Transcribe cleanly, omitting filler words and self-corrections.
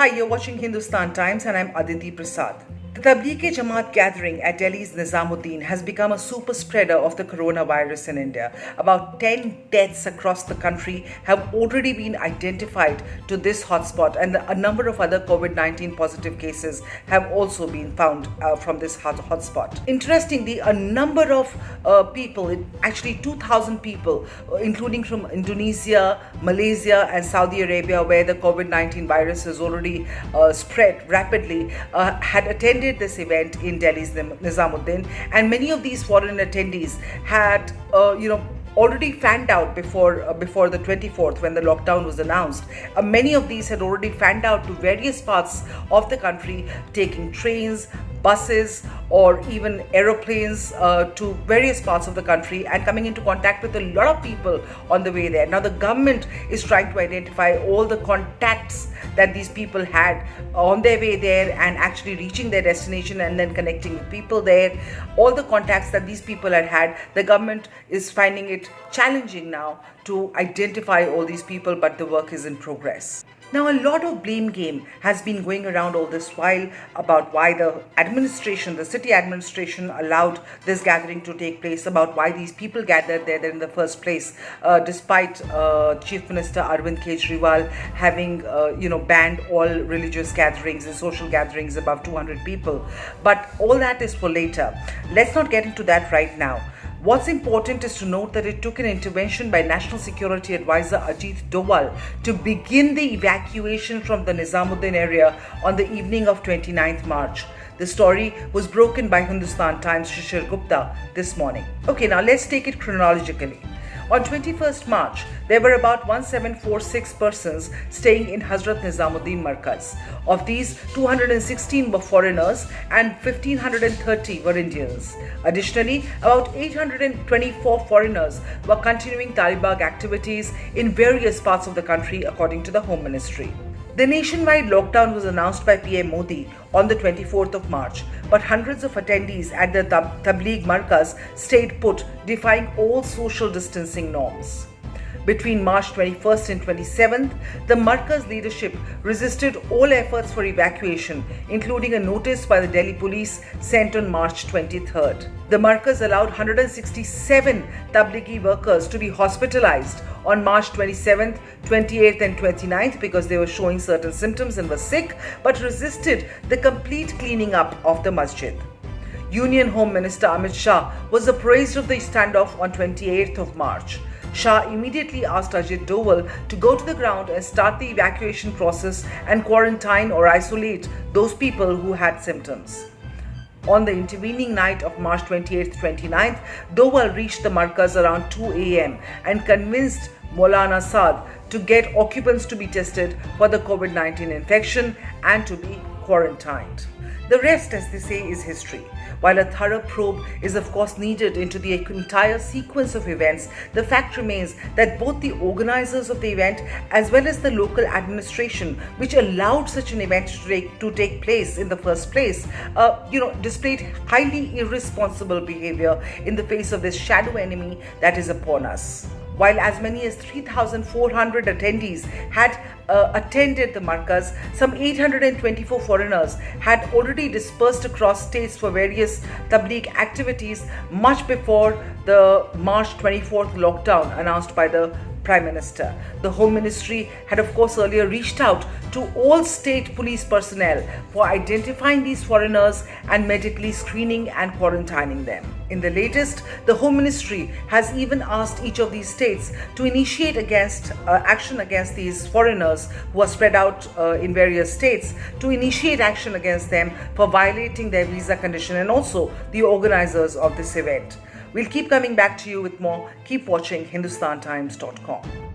Hi, you're watching Hindustan Times and I'm Aditi Prasad. The Tabligh-e-Jamaat gathering at Delhi's Nizamuddin has become a super spreader of the coronavirus in India. About 10 deaths across the country have already been identified to this hotspot, and a number of other Covid-19 positive cases have also been found from this hotspot. Interestingly, a number of people, actually 2,000 people, including from Indonesia, Malaysia and Saudi Arabia, where the Covid-19 virus has already spread rapidly, had attended this event in Delhi's Nizamuddin, and many of these foreign attendees had already fanned out before the 24th, when the lockdown was announced. Many of these had already fanned out to various parts of the country, taking trains, buses or even aeroplanes to various parts of the country and coming into contact with a lot of people on the way there. Now the government is trying to identify all the contacts that these people had on their way there and actually reaching their destination and then connecting with people there. All the contacts that these people had, the government is finding it challenging now to identify all these people, but the work is in progress. Now, a lot of blame game has been going around all this while about why the city administration allowed this gathering to take place, about why these people gathered there in the first place, despite Chief Minister Arvind Kejriwal having, banned all religious gatherings and social gatherings above 200 people. But all that is for later. Let's not get into that right now. What's important is to note that it took an intervention by National Security Advisor Ajit Doval to begin the evacuation from the Nizamuddin area on the evening of 29th March. The story was broken by Hindustan Times' Shishir Gupta this morning. Okay, now let's take it chronologically. On 21st March, there were about 1746 persons staying in Hazrat Nizamuddin Markaz. Of these, 216 were foreigners and 1530 were Indians. Additionally, about 824 foreigners were continuing Talibag activities in various parts of the country, according to the Home Ministry. The nationwide lockdown was announced by PM Modi on the 24th of March, but hundreds of attendees at the Tabligh Markaz stayed put, defying all social distancing norms. Between March 21st and 27th, the Markaz leadership resisted all efforts for evacuation, including a notice by the Delhi police sent on March 23rd. The Markaz allowed 167 Tablighi workers to be hospitalized on March 27th, 28th and 29th because they were showing certain symptoms and were sick, but resisted the complete cleaning up of the masjid. Union Home Minister Amit Shah was appraised of the standoff on 28th of March. Shah immediately asked Ajit Doval to go to the ground and start the evacuation process and quarantine or isolate those people who had symptoms. On the intervening night of March 28th-29th, Doval reached the Markaz around 2 a.m. and convinced Maulana Saad to get occupants to be tested for the Covid-19 infection and to be quarantined. The rest, as they say, is history. While a thorough probe is of course needed into the entire sequence of events, the fact remains that both the organizers of the event as well as the local administration, which allowed such an event to take place in the first place, displayed highly irresponsible behavior in the face of this shadow enemy that is upon us. While as many as 3,400 attendees had attended the Markaz, some 824 foreigners had already dispersed across states for various Tabligh activities much before the March 24th lockdown announced by the Prime Minister. The Home Ministry had of course earlier reached out to all state police personnel for identifying these foreigners and medically screening and quarantining them. In the latest, the Home Ministry has even asked each of these states to initiate action against these foreigners who are spread out in various states, to initiate action against them for violating their visa condition and also the organizers of this event. We'll keep coming back to you with more. Keep watching HindustanTimes.com.